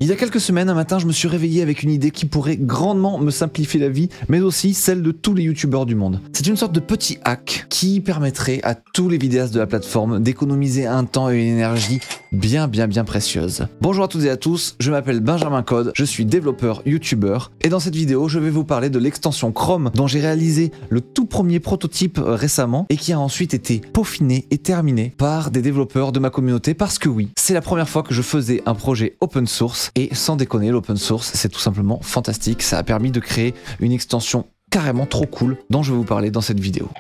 Il y a quelques semaines, un matin, je me suis réveillé avec une idée qui pourrait grandement me simplifier la vie, mais aussi celle de tous les youtubeurs du monde. C'est une sorte de petit hack qui permettrait à tous les vidéastes de la plateforme d'économiser un temps et une énergie bien précieuse. Bonjour à toutes et à tous, je m'appelle Benjamin Code, je suis développeur youtubeur, et dans cette vidéo, je vais vous parler de l'extension Chrome dont j'ai réalisé le tout premier prototype récemment et qui a ensuite été peaufiné et terminé par des développeurs de ma communauté parce que oui, c'est la première fois que je faisais un projet open source. Et sans déconner, l'open source, c'est tout simplement fantastique. Ça a permis de créer une extension carrément trop cool dont je vais vous parler dans cette vidéo.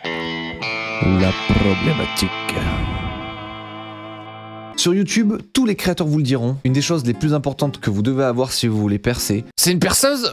La problématique. Sur YouTube, tous les créateurs vous le diront, une des choses les plus importantes que vous devez avoir si vous voulez percer, c'est une perceuse.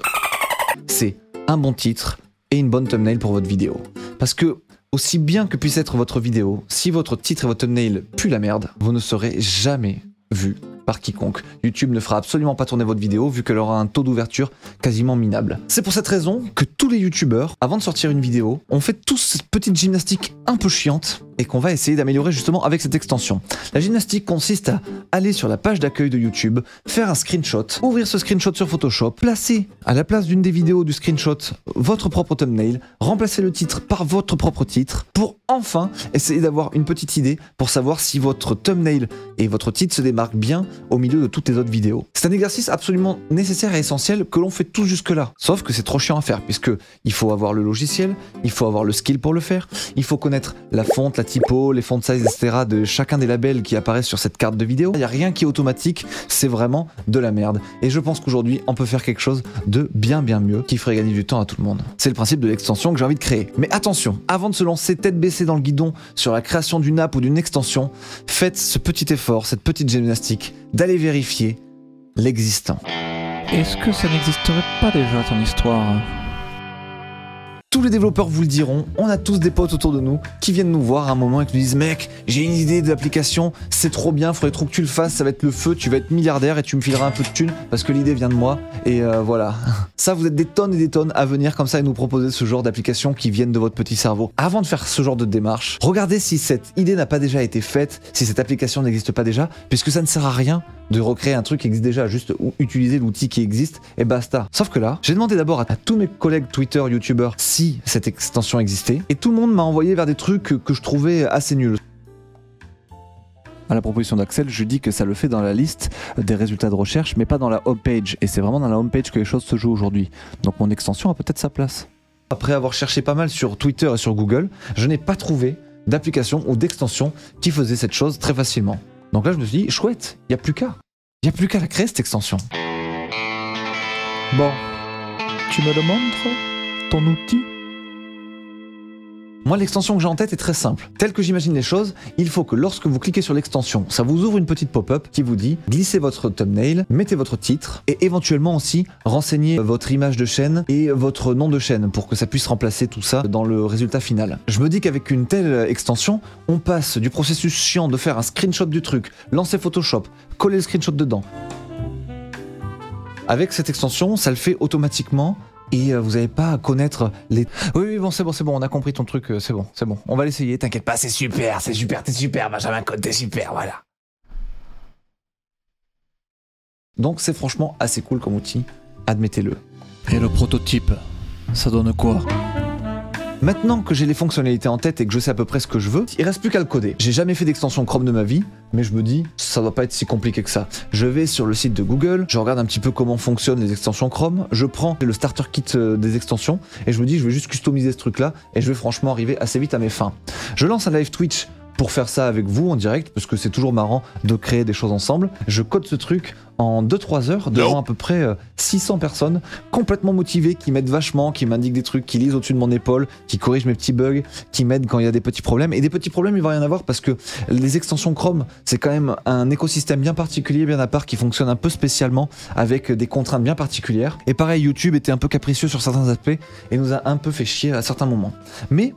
C'est un bon titre et une bonne thumbnail pour votre vidéo. Parce que, aussi bien que puisse être votre vidéo, si votre titre et votre thumbnail puent la merde, vous ne serez jamais vu par quiconque. YouTube ne fera absolument pas tourner votre vidéo vu qu'elle aura un taux d'ouverture quasiment minable. C'est pour cette raison que tous les youtubeurs, avant de sortir une vidéo, ont fait tous cette petite gymnastique un peu chiante et qu'on va essayer d'améliorer justement avec cette extension. La gymnastique consiste à aller sur la page d'accueil de YouTube, faire un screenshot, ouvrir ce screenshot sur Photoshop, placer à la place d'une des vidéos du screenshot votre propre thumbnail, remplacer le titre par votre propre titre pour enfin essayer d'avoir une petite idée pour savoir si votre thumbnail et votre titre se démarquent bien au milieu de toutes les autres vidéos. C'est un exercice absolument nécessaire et essentiel que l'on fait tous jusque-là. Sauf que c'est trop chiant à faire puisque il faut avoir le logiciel, il faut avoir le skill pour le faire, il faut connaître la fonte, la typo, les font size, etc. de chacun des labels qui apparaissent sur cette carte de vidéo. Il n'y a rien qui est automatique, c'est vraiment de la merde. Et je pense qu'aujourd'hui, on peut faire quelque chose de bien mieux qui ferait gagner du temps à tout le monde. C'est le principe de l'extension que j'ai envie de créer. Mais attention, avant de se lancer tête baissée dans le guidon sur la création d'une app ou d'une extension, faites ce petit effort, cette petite gymnastique, d'aller vérifier l'existant. Est-ce que ça n'existerait pas déjà ton histoire ? Tous les développeurs vous le diront, on a tous des potes autour de nous qui viennent nous voir à un moment et qui nous disent « Mec, j'ai une idée d'application, c'est trop bien, faudrait trop que tu le fasses, ça va être le feu, tu vas être milliardaire et tu me fileras un peu de thunes parce que l'idée vient de moi. » Et voilà. Ça, vous êtes des tonnes et des tonnes à venir comme ça et nous proposer ce genre d'applications qui viennent de votre petit cerveau. Avant de faire ce genre de démarche, regardez si cette idée n'a pas déjà été faite, si cette application n'existe pas déjà, puisque ça ne sert à rien de recréer un truc qui existe déjà, juste utiliser l'outil qui existe et basta. Sauf que là, j'ai demandé d'abord à tous mes collègues Twitter, youtubeurs, si cette extension existait, et tout le monde m'a envoyé vers des trucs que je trouvais assez nuls. À la proposition d'Axel, je dis que ça le fait dans la liste des résultats de recherche, mais pas dans la homepage. Et c'est vraiment dans la homepage que les choses se jouent aujourd'hui. Donc mon extension a peut-être sa place. Après avoir cherché pas mal sur Twitter et sur Google, je n'ai pas trouvé d'application ou d'extension qui faisait cette chose très facilement. Donc là, je me suis dit, chouette, il n'y a plus qu'à. Il n'y a plus qu'à la créer, cette extension. Bon, tu me le montres, ton outil ? Moi, l'extension que j'ai en tête est très simple. Tel que j'imagine les choses, il faut que lorsque vous cliquez sur l'extension, ça vous ouvre une petite pop-up qui vous dit glissez votre thumbnail, mettez votre titre et éventuellement aussi renseignez votre image de chaîne et votre nom de chaîne pour que ça puisse remplacer tout ça dans le résultat final. Je me dis qu'avec une telle extension, on passe du processus chiant de faire un screenshot du truc, lancer Photoshop, coller le screenshot dedans. Avec cette extension, ça le fait automatiquement. Et vous n'avez pas à connaître les... Oui, bon, c'est bon, on a compris ton truc, c'est bon. On va l'essayer, t'inquiète pas, c'est super, t'es super, Benjamin Code, t'es super, voilà. Donc c'est franchement assez cool comme outil, admettez-le. Et le prototype, ça donne quoi ? Maintenant que j'ai les fonctionnalités en tête et que je sais à peu près ce que je veux, il reste plus qu'à le coder. J'ai jamais fait d'extension Chrome de ma vie, mais je me dis, ça doit pas être si compliqué que ça. Je vais sur le site de Google, je regarde un petit peu comment fonctionnent les extensions Chrome, je prends le starter kit des extensions, et je me dis, je vais juste customiser ce truc-là, et je vais franchement arriver assez vite à mes fins. Je lance un live Twitch pour faire ça avec vous en direct, parce que c'est toujours marrant de créer des choses ensemble. Je code ce truc en 2-3 heures devant à peu près 600 personnes complètement motivées, qui m'aident vachement, qui m'indiquent des trucs, qui lisent au-dessus de mon épaule, qui corrigent mes petits bugs, qui m'aident quand il y a des petits problèmes. Et des petits problèmes, il va y en avoir parce que les extensions Chrome, c'est quand même un écosystème bien particulier, bien à part, qui fonctionne un peu spécialement avec des contraintes bien particulières. Et pareil, YouTube était un peu capricieux sur certains aspects et nous a un peu fait chier à certains moments. Mais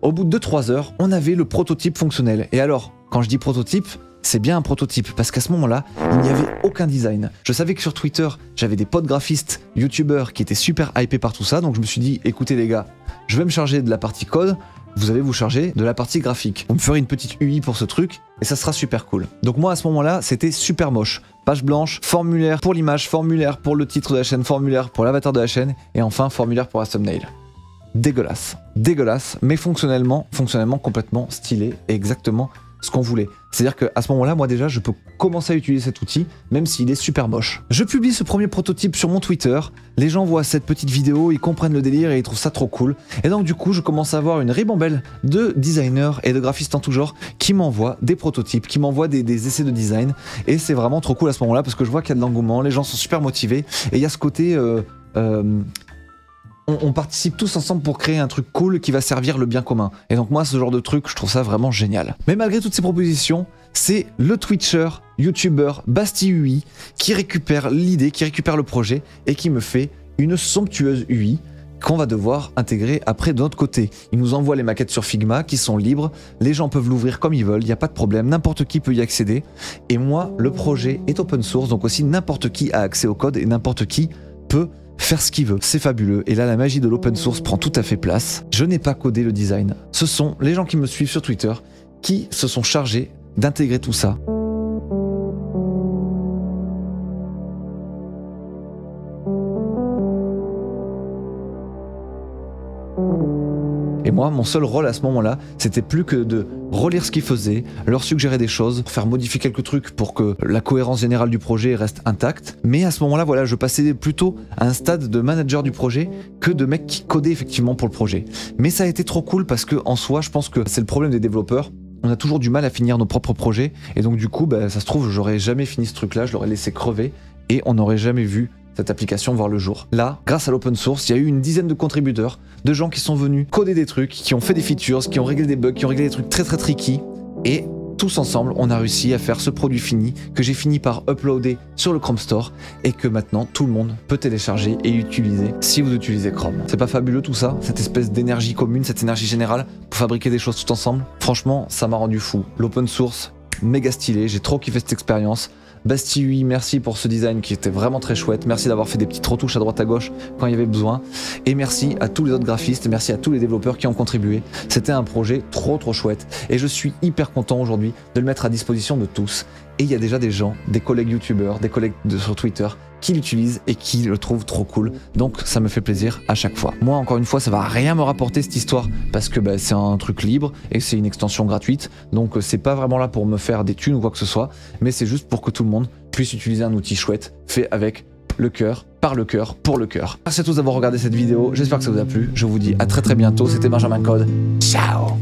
au bout de 2-3 heures, on avait le prototype fonctionnel. Et alors, quand je dis prototype, c'est bien un prototype, parce qu'à ce moment-là, il n'y avait aucun design. Je savais que sur Twitter, j'avais des potes graphistes, youtubeurs qui étaient super hypés par tout ça, donc je me suis dit, écoutez les gars, je vais me charger de la partie code, vous allez vous charger de la partie graphique. Vous me ferez une petite UI pour ce truc et ça sera super cool. Donc moi à ce moment-là, c'était super moche. Page blanche, formulaire pour l'image, formulaire pour le titre de la chaîne, formulaire pour l'avatar de la chaîne et enfin formulaire pour la thumbnail. Dégueulasse. Dégueulasse, mais fonctionnellement complètement stylé et exactement ce qu'on voulait. C'est-à-dire qu'à ce moment-là, moi déjà, je peux commencer à utiliser cet outil, même s'il est super moche. Je publie ce premier prototype sur mon Twitter, les gens voient cette petite vidéo, ils comprennent le délire et ils trouvent ça trop cool. Et donc du coup, je commence à avoir une ribambelle de designers et de graphistes en tout genre qui m'envoient des prototypes, qui m'envoient des essais de design. Et c'est vraiment trop cool à ce moment-là parce que je vois qu'il y a de l'engouement, les gens sont super motivés et il y a ce côté... on participe tous ensemble pour créer un truc cool qui va servir le bien commun. Et donc moi, ce genre de truc, je trouve ça vraiment génial. Mais malgré toutes ces propositions, c'est le Twitcher, YouTuber Basti UI qui récupère l'idée, qui récupère le projet et qui me fait une somptueuse UI qu'on va devoir intégrer après de notre côté. Il nous envoie les maquettes sur Figma qui sont libres, les gens peuvent l'ouvrir comme ils veulent, il n'y a pas de problème, n'importe qui peut y accéder. Et moi, le projet est open source, donc aussi n'importe qui a accès au code et n'importe qui peut faire ce qu'il veut. C'est fabuleux et là la magie de l'open source prend tout à fait place. Je n'ai pas codé le design. Ce sont les gens qui me suivent sur Twitter qui se sont chargés d'intégrer tout ça. Et moi, mon seul rôle à ce moment-là, c'était plus que de relire ce qu'ils faisaient, leur suggérer des choses, faire modifier quelques trucs pour que la cohérence générale du projet reste intacte. Mais à ce moment-là, voilà, je passais plutôt à un stade de manager du projet que de mec qui codait effectivement pour le projet. Mais ça a été trop cool parce que en soi, je pense que c'est le problème des développeurs. On a toujours du mal à finir nos propres projets et donc du coup, ça se trouve, j'aurais jamais fini ce truc-là, je l'aurais laissé crever et on n'aurait jamais vu cette application voir le jour. Là, grâce à l'open source, il y a eu une dizaine de contributeurs, de gens qui sont venus coder des trucs, qui ont fait des features, qui ont réglé des bugs, qui ont réglé des trucs très très tricky. Et tous ensemble, on a réussi à faire ce produit fini que j'ai fini par uploader sur le Chrome Store et que maintenant tout le monde peut télécharger et utiliser si vous utilisez Chrome. C'est pas fabuleux tout ça, cette espèce d'énergie commune, cette énergie générale pour fabriquer des choses tout ensemble? Franchement, ça m'a rendu fou. L'open source, méga stylé, j'ai trop kiffé cette expérience. Basti UI, merci pour ce design qui était vraiment très chouette. Merci d'avoir fait des petites retouches à droite à gauche quand il y avait besoin. Et merci à tous les autres graphistes, et merci à tous les développeurs qui ont contribué. C'était un projet trop chouette. Et je suis hyper content aujourd'hui de le mettre à disposition de tous. Et il y a déjà des gens, des collègues youtubeurs, des collègues sur Twitter qui l'utilisent et qui le trouvent trop cool. Donc ça me fait plaisir à chaque fois. Moi encore une fois, ça va rien me rapporter cette histoire parce que c'est un truc libre et c'est une extension gratuite. Donc c'est pas vraiment là pour me faire des thunes ou quoi que ce soit, mais c'est juste pour que tout le monde puisse utiliser un outil chouette fait avec le cœur, par le cœur, pour le cœur. Merci à tous d'avoir regardé cette vidéo, j'espère que ça vous a plu. Je vous dis à très bientôt, c'était Benjamin Code. Ciao.